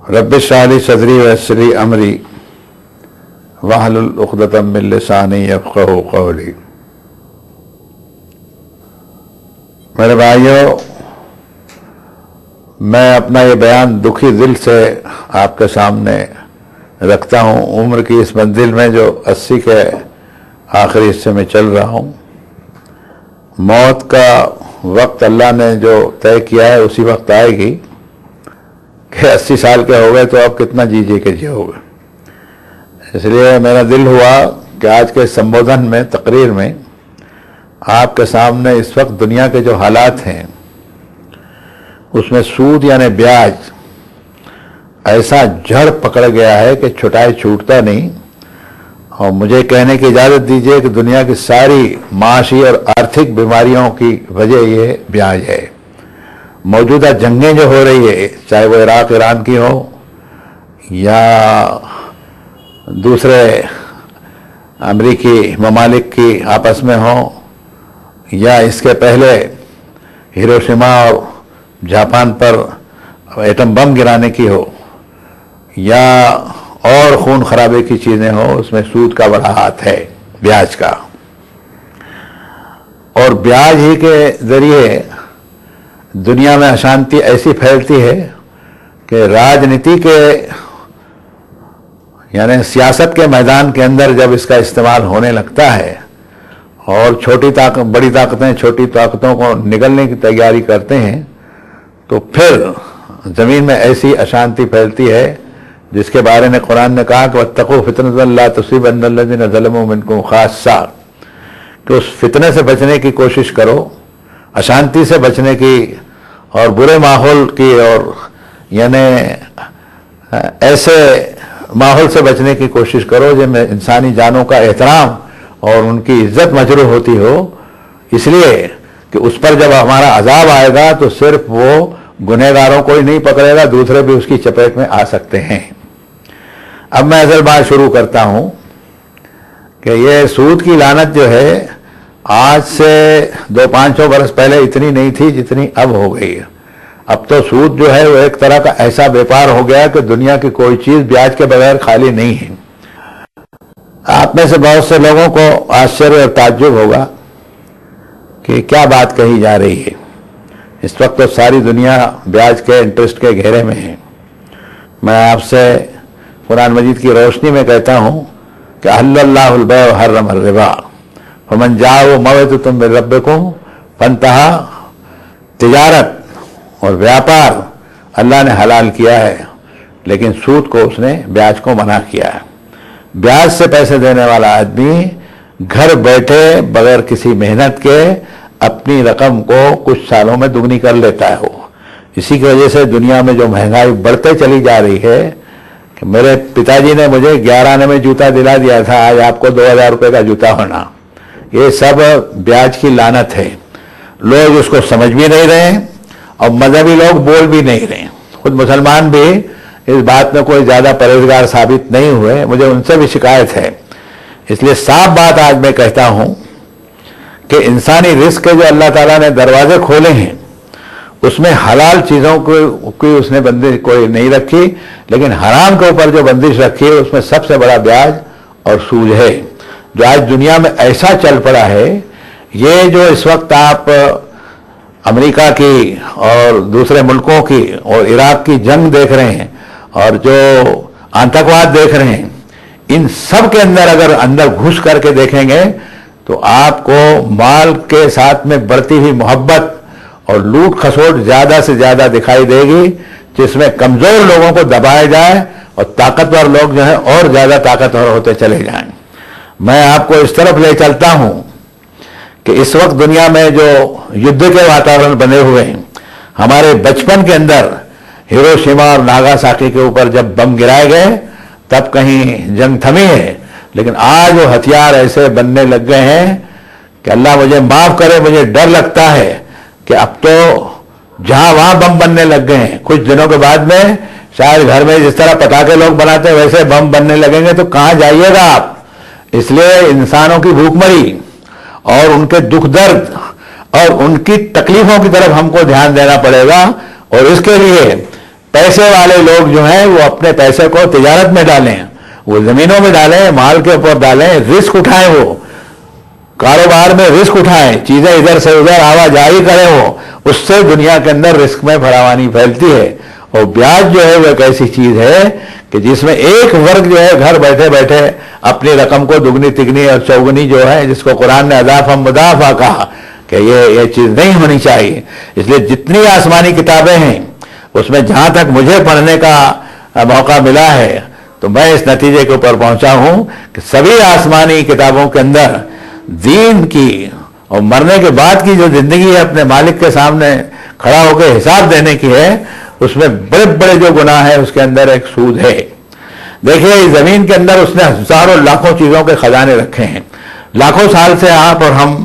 रब्ब इश्रह ली सदरी वयस्सिर ली अमरी वहलुल उक़दतम मिन लिसानी यफ़क़हू क़ौली। मेरे भाइयों, मैं अपना ये बयान दुखी दिल से आपके सामने रखता हूँ। उम्र की इस मंजिल में जो 80 के आखिरी हिस्से में चल रहा हूँ, मौत का वक्त अल्लाह ने जो तय किया है उसी वक्त आएगी कि 80 साल के हो गए तो अब कितना जी के जियोगे। इसलिए मेरा दिल हुआ कि आज के संबोधन में, तकरीर में आपके सामने इस वक्त दुनिया के जो हालात हैं उसमें सूद यानी ब्याज ऐसा जड़ पकड़ गया है कि छुटाए छूटता नहीं। और मुझे कहने की इजाज़त दीजिए कि दुनिया की सारी माशी और आर्थिक बीमारियों की वजह ये ब्याज है। मौजूदा जंगें जो हो रही है, चाहे वो इराक ईरान की हो या दूसरे अमरीकी ममालिक की आपस में हो, या इसके पहले हिरोशिमा और जापान पर एटम बम गिराने की हो, या और खून खराबे की चीज़ें हो, उसमें सूद का बड़ा हाथ है, ब्याज का। और ब्याज ही के ज़रिए दुनिया में अशांति ऐसी फैलती है कि राजनीति के यानी सियासत के मैदान के अंदर जब इसका इस्तेमाल होने लगता है और बड़ी ताकतें छोटी ताकतों को निगलने की तैयारी करते हैं, तो फिर ज़मीन में ऐसी अशांति फैलती है जिसके बारे में कुरान ने कहा कि वत्तक़ू फ़ितनतन ला तुसीबन्नल्लज़ीना ज़लमू मिनकुम ख़ास्सा, कि उस फितने से बचने की कोशिश करो, अशांति से बचने की और बुरे माहौल की, और यानी ऐसे माहौल से बचने की कोशिश करो जिनमें इंसानी जानों का एहतराम और उनकी इज्जत मजरूह होती हो। इसलिए कि उस पर जब हमारा अजाब आएगा तो सिर्फ वो गुनहगारों को ही नहीं पकड़ेगा, दूसरे भी उसकी चपेट में आ सकते हैं। अब मैं असल बात शुरू करता हूँ कि ये सूद की लानत जो है आज से 200-500 बरस पहले इतनी नहीं थी जितनी अब हो गई है। अब तो सूद जो है वो एक तरह का ऐसा व्यापार हो गया कि दुनिया की कोई चीज़ ब्याज के बगैर खाली नहीं है। आप में से बहुत से लोगों को आश्चर्य और ताज्जुब होगा कि क्या बात कही जा रही है। इस वक्त तो सारी दुनिया ब्याज के इंटरेस्ट के घेरे में है। मैं आपसे कुरान मजीद की रोशनी में कहता हूँ कि अहल्लल्लाहुल बैअ व हर्रमर रिबा फमन जाअहु मौइज़तुम मिन रब्बिकुम फंतहा। तिजारत और व्यापार अल्लाह ने हलाल किया है, लेकिन सूद को उसने, ब्याज को मना किया है। ब्याज से पैसे देने वाला आदमी घर बैठे बगैर किसी मेहनत के अपनी रकम को कुछ सालों में दुगनी कर लेता है वो। इसी की वजह से दुनिया में जो महंगाई बढ़ते चली जा रही है कि मेरे पिताजी ने मुझे 11 आने में जूता दिला दिया था, आज आपको 2000 रुपये का जूता होना, ये सब ब्याज की लानत है। लोग उसको समझ भी नहीं रहे और मजहबी लोग बोल भी नहीं रहे। खुद मुसलमान भी इस बात में कोई ज़्यादा परहेजगार साबित नहीं हुए, मुझे उनसे भी शिकायत है। इसलिए साफ बात आज मैं कहता हूँ कि इंसानी रिस्क के जो अल्लाह ताला ने दरवाजे खोले हैं उसमें हलाल चीज़ों की उसने बंदिश कोई नहीं रखी, लेकिन हराम के ऊपर जो बंदिश रखी है उसमें सबसे बड़ा ब्याज और सूद है, जो आज दुनिया में ऐसा चल पड़ा है। ये जो इस वक्त आप अमेरिका की और दूसरे मुल्कों की और इराक की जंग देख रहे हैं और जो आतंकवाद देख रहे हैं, इन सब के अंदर अगर अंदर घुस करके देखेंगे तो आपको माल के साथ में बढ़ती हुई मोहब्बत और लूट खसोट ज़्यादा से ज़्यादा दिखाई देगी, जिसमें कमज़ोर लोगों को दबाया जाए और ताकतवर लोग जो है और ज़्यादा ताकतवर होते चले जाएं। मैं आपको इस तरफ ले चलता हूँ कि इस वक्त दुनिया में जो युद्ध के वातावरण बने हुए हैं, हमारे बचपन के अंदर हिरोशिमा और नागासाकी के ऊपर जब बम गिराए गए तब कहीं जंग थमी है, लेकिन आज वो हथियार ऐसे बनने लग गए हैं कि अल्लाह मुझे माफ़ करे, मुझे डर लगता है कि अब तो जहां वहां बम बनने लग गए हैं। कुछ दिनों के बाद में शायद घर में जिस तरह पटाखे लोग बनाते हैं वैसे बम बनने लगेंगे, तो कहां जाइएगा आप। इसलिए इंसानों की भूखमरी और उनके दुख दर्द और उनकी तकलीफों की तरफ हमको ध्यान देना पड़ेगा, और इसके लिए पैसे वाले लोग जो हैं वो अपने पैसे को तिजारत में डालें, वो जमीनों में डालें, माल के ऊपर डालें, रिस्क उठाएं, वो कारोबार में रिस्क उठाएं, चीजें इधर से उधर आवाजाही करें, वो उससे दुनिया के अंदर रिस्क में फरावानी फैलती है। और ब्याज जो है वो एक ऐसी चीज है कि जिसमें एक वर्ग जो है घर बैठे बैठे अपनी रकम को दुगनी तिगनी और चौगुनी जो है, जिसको कुरान ने अदाफा मुदाफा कहा कि ये चीज नहीं होनी चाहिए। इसलिए जितनी आसमानी किताबें हैं उसमें जहां तक मुझे पढ़ने का मौका मिला है तो मैं इस नतीजे के ऊपर पहुंचा हूं कि सभी आसमानी किताबों के अंदर दीन की और मरने के बाद की जो जिंदगी है अपने मालिक के सामने खड़ा होकर हिसाब देने की है, उसमें बड़े बड़े जो गुनाह है उसके अंदर एक सूद है। देखिए इस जमीन के अंदर उसने हजारों लाखों चीजों के खजाने रखे हैं। लाखों साल से आप और हम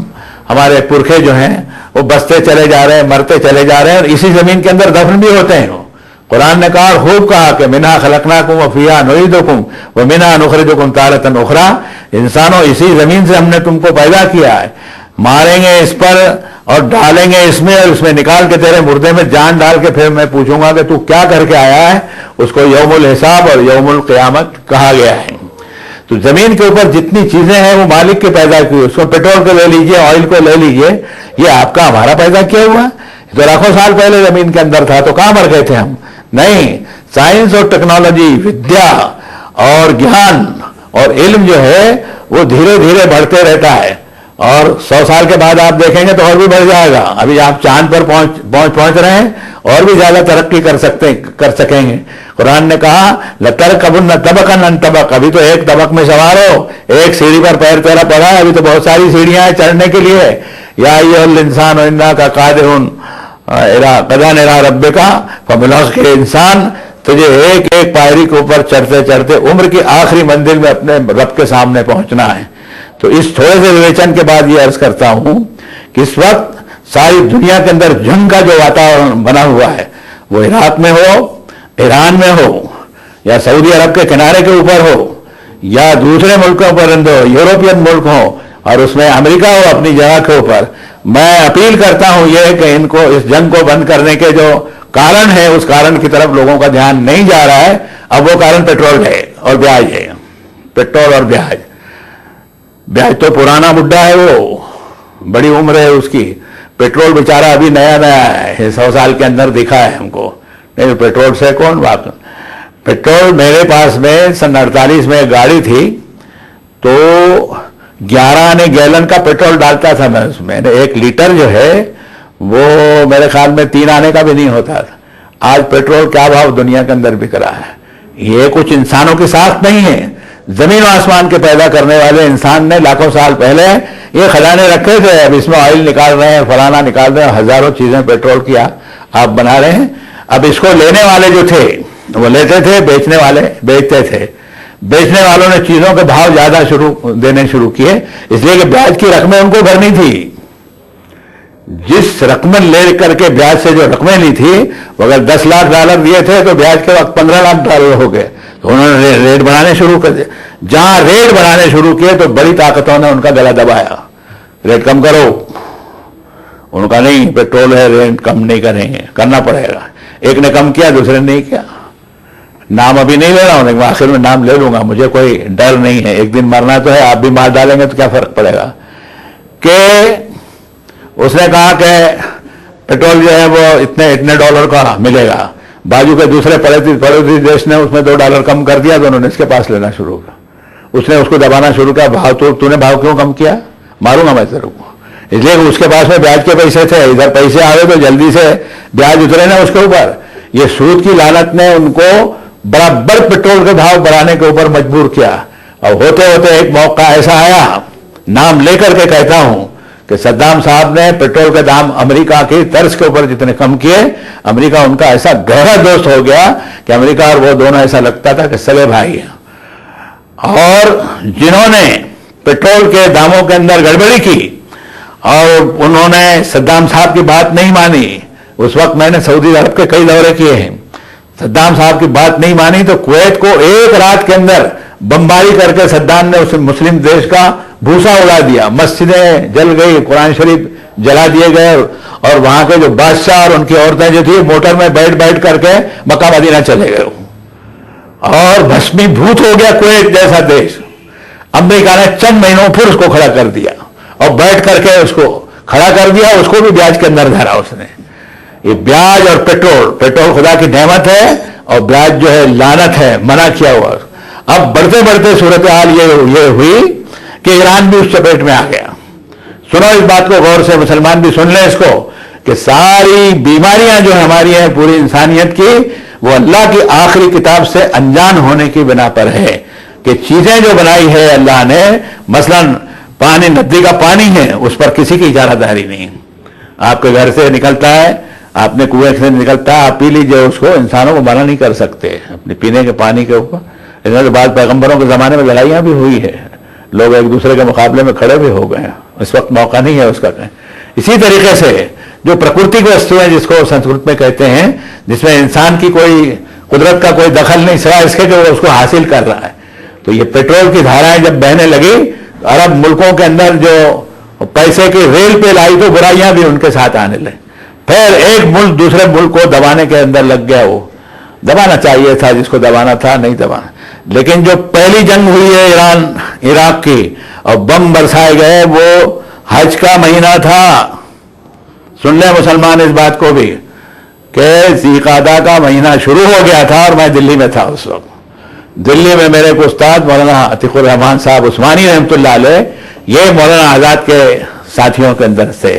हमारे पुरखे जो हैं वो बसते चले जा रहे हैं, मरते चले जा रहे हैं और इसी जमीन के अंदर दफन भी होते हैं। कुरान ने कहा, खूब कहा कि मिन्हा खलकनाकुम व फीहा नुईदुकुम व मिन्हा नुखरिजुकुम तारतन उखरा, इंसानों इसी जमीन से हमने तुमको पैदा किया है, मारेंगे इस पर और डालेंगे इसमें और इसमें निकाल के तेरे मुर्दे में जान डाल के फिर मैं पूछूंगा कि तू क्या करके आया है। उसको यौमुल हिसाब और यौमुल क़यामत कहा गया है। तो जमीन के ऊपर जितनी चीजें हैं वो मालिक के पैदा की, उसको पेट्रोल को ले लीजिए, ऑयल को ले लीजिए, ये आपका हमारा पैदा किया हुआ। तो लाखों साल पहले जमीन के अंदर था तो कहां मर गए थे हम? नहीं, साइंस और टेक्नोलॉजी, विद्या और ज्ञान और इल्म जो है वो धीरे धीरे बढ़ते रहता है और 100 साल के बाद आप देखेंगे तो और भी बढ़ जाएगा। अभी आप चांद पर पहुंच रहे हैं और भी ज्यादा तरक्की कर सकेंगे। कुरान ने कहा लतरकबुन्न तबकन अन तबक, अभी तो एक तबक में सवार हो, एक सीढ़ी पर पैर तेरा पड़ा है, अभी तो बहुत सारी सीढ़ियां हैं चढ़ने के लिए। या अय्युहल इंसान इन्ना का कादिरुन कदान इला रब्बिका फमुलाक़ के इंसान, तुझे एक एक पायरी के ऊपर चढ़ते चढ़ते उम्र की आखिरी मंजिल में अपने रब के सामने पहुंचना है। तो इस थोड़े से विवेचन के बाद ये अर्ज करता हूं कि इस वक्त सारी दुनिया के अंदर जंग का जो वातावरण बना हुआ है, वो इराक में हो, ईरान में हो, या सऊदी अरब के किनारे के ऊपर हो, या दूसरे मुल्कों पर यूरोपियन मुल्क हो, और उसमें अमेरिका हो अपनी जगह के ऊपर, मैं अपील करता हूं ये कि इनको इस जंग को बंद करने के जो कारण है उस कारण की तरफ लोगों का ध्यान नहीं जा रहा है। अब वो कारण पेट्रोल है और ब्याज है। पेट्रोल और ब्याज, ब्याज तो पुराना मुद्दा है, वो बड़ी उम्र है उसकी। पेट्रोल बेचारा अभी नया नया है, 100 साल के अंदर दिखा है हमको। नहीं, पेट्रोल से कौन बात। पेट्रोल मेरे पास में सन 48 में गाड़ी थी तो 11 आने गैलन का पेट्रोल डालता था मैं उसमें। 1 लीटर जो है वो मेरे ख्याल में 3 आने का भी नहीं होता था। आज पेट्रोल क्या भाव दुनिया के अंदर बिक रहा है। ये कुछ इंसानों की साख नहीं है, जमीन और आसमान के पैदा करने वाले इंसान ने लाखों साल पहले ये खजाने रखे थे। अब इसमें ऑयल निकाल रहे हैं, फलाना निकाल रहे हैं, हजारों चीजें पेट्रोल की आप बना रहे हैं। अब इसको लेने वाले जो थे वो लेते थे, बेचने वाले बेचते थे। बेचने वालों ने चीजों के भाव ज्यादा देने शुरू किए, इसलिए कि ब्याज की रकमें उनको भरनी थी। जिस रकमें ले करके ब्याज से जो रकमें ली थी, वो अगर $10 लाख दिए थे तो ब्याज के वक्त $15 लाख हो गए। तो उन्होंने रेट बढ़ाने शुरू कर दिए। जहां रेट बढ़ाने शुरू किए तो बड़ी ताकतों ने उनका गला दबाया, रेट कम करो। उनका नहीं, पेट्रोल है, रेट कम नहीं करेंगे, करना पड़ेगा। एक ने कम किया, दूसरे ने नहीं किया। नाम अभी नहीं ले रहा हूं, लेकिन आखिर में नाम ले लूंगा, मुझे कोई डर नहीं है। एक दिन मरना तो है, आप भी मार डालेंगे तो क्या फर्क पड़ेगा। कि उसने कहा कि पेट्रोल जो है वो इतने $1 का मिलेगा। बाजू के दूसरे पड़ोसी देश ने उसमें $2 कम कर दिया तो उन्होंने इसके पास लेना शुरू किया। उसने उसको दबाना शुरू किया, भाव तूने भाव क्यों कम किया, मारूंगा मैं तेरे को। इसलिए उसके पास में ब्याज के पैसे थे, इधर पैसे आए तो जल्दी से ब्याज उतरे ना उसके ऊपर। ये सूद की लालच ने उनको बराबर पेट्रोल के भाव बढ़ाने के ऊपर मजबूर किया। और होते होते एक मौका ऐसा आया, नाम लेकर के कहता हूं, कि सद्दाम साहब ने पेट्रोल के दाम अमेरिका की तर्ज के ऊपर जितने कम किए, अमेरिका उनका ऐसा गहरा दोस्त हो गया कि अमेरिका और वो दोनों ऐसा लगता था कि सगे भाई हैं। और जिन्होंने पेट्रोल के दामों के अंदर गड़बड़ी की और उन्होंने सद्दाम साहब की बात नहीं मानी, उस वक्त मैंने सऊदी अरब के कई दौरे किए हैं। सद्दाम साहब की बात नहीं मानी तो कुवैत को एक रात के अंदर बमबारी करके सद्दाम ने उस मुस्लिम देश का भूसा उड़ा दिया। मस्जिदें जल गई, कुरान शरीफ جلا دیے گئے، اور وہاں کے جو بادشاہ اور ان کی عورتیں جو تھی موٹر میں بیٹھ بیٹھ کر کے مکہ مدینہ چلے گئے، اور بھسمی بھوت ہو گیا کویت جیسا دیش۔ امریکہ نے چند مہینوں پھر اس کو کھڑا کر دیا، اور بیٹھ کر کے اس کو کھڑا کر دیا، اس کو بھی بیاج کے اندر دھرا اس نے۔ یہ بیاج اور پیٹرول خدا کی نعمت ہے، اور بیاج جو ہے لعنت ہے، منع کیا ہوا۔ اب بڑھتے بڑھتے صورتحال یہ ہوئی کہ ایران بھی اس چپیٹ میں آ گیا۔ سنو اس بات کو غور سے، مسلمان بھی سن لیں اس کو، کہ ساری بیماریاں جو ہماری ہیں پوری انسانیت کی، وہ اللہ کی آخری کتاب سے انجان ہونے کی بنا پر ہے، کہ چیزیں جو بنائی ہے اللہ نے، مثلا پانی، ندی کا پانی ہے، اس پر کسی کی اجازت داری نہیں۔ آپ کے گھر سے نکلتا ہے، آپ نے کنویں سے نکلتا ہے، آپ پی لیجئے اس کو، انسانوں کو منع نہیں کر سکتے اپنے پینے کے پانی کے اوپر۔ اس بعد پیغمبروں کے زمانے میں لڑائیاں بھی ہوئی ہے، لوگ ایک دوسرے کے مقابلے میں کھڑے بھی ہو گئے، اس وقت موقع نہیں ہے اس کا کہیں۔ اسی طریقے سے جو پرکرتی کی وستو ہیں، جس کو سنسکرت میں کہتے ہیں، جس میں انسان کی کوئی قدرت کا کوئی دخل نہیں سوائے اس کے کہ وہ اس کو حاصل کر رہا ہے، تو یہ پیٹرول کی دھارائیں جب بہنے لگی، عرب ملکوں کے اندر جو پیسے کی ریل پہ لائی، تو برائیاں بھی ان کے ساتھ آنے لگیں۔ پھر ایک ملک دوسرے ملک کو دبانے کے اندر لگ گیا، وہ دبانا چاہیے تھا، جس کو دبانا تھا نہیں دبانا۔ لیکن جو پہلی جنگ ہوئی ہے ایران عراق کی، اور بم برسائے گئے، وہ حج کا مہینہ تھا۔ سن لیں مسلمان اس بات کو بھی، کہ ذی قعدہ کا مہینہ شروع ہو گیا تھا، اور میں دلی میں تھا اس وقت۔ دلی میں میرے کو استاد مولانا عتیق الرحمان صاحب عثمانی رحمۃ اللہ علیہ، یہ مولانا آزاد کے ساتھیوں کے اندر سے،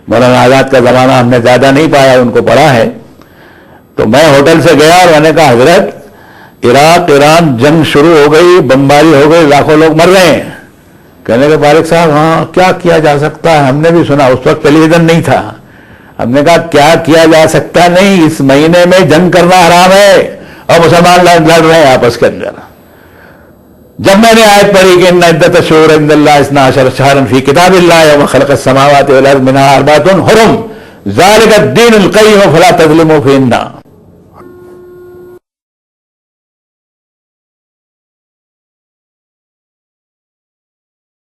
مولانا آزاد کا زمانہ ہم نے زیادہ نہیں پایا، ان کو پڑھا ہے۔ تو میں ہوٹل سے گیا اور میں نے کہا حضرت عراق ایران جنگ شروع ہو گئی، بمباری ہو گئی، لاکھوں لوگ مر رہے ہیں۔ کہنے کے فارغ صاحب ہاں کیا کیا جا سکتا ہے، ہم نے بھی سنا، اس وقت ٹیلی ویژن نہیں تھا۔ ہم نے کہا کیا کیا جا سکتا نہیں، اس مہینے میں جنگ کرنا حرام ہے، اور مسلمان لڑ رہے ہیں آپس کے اندر۔ جب میں نے آیت پڑھی کہ ان عدت الشہور عند اللہ 12 شہرا فی کتاب اللہ یوم خلق السماوات والارض منها اربعۃ حرم ذلک الدین القیم فلا تظلموا فیہن،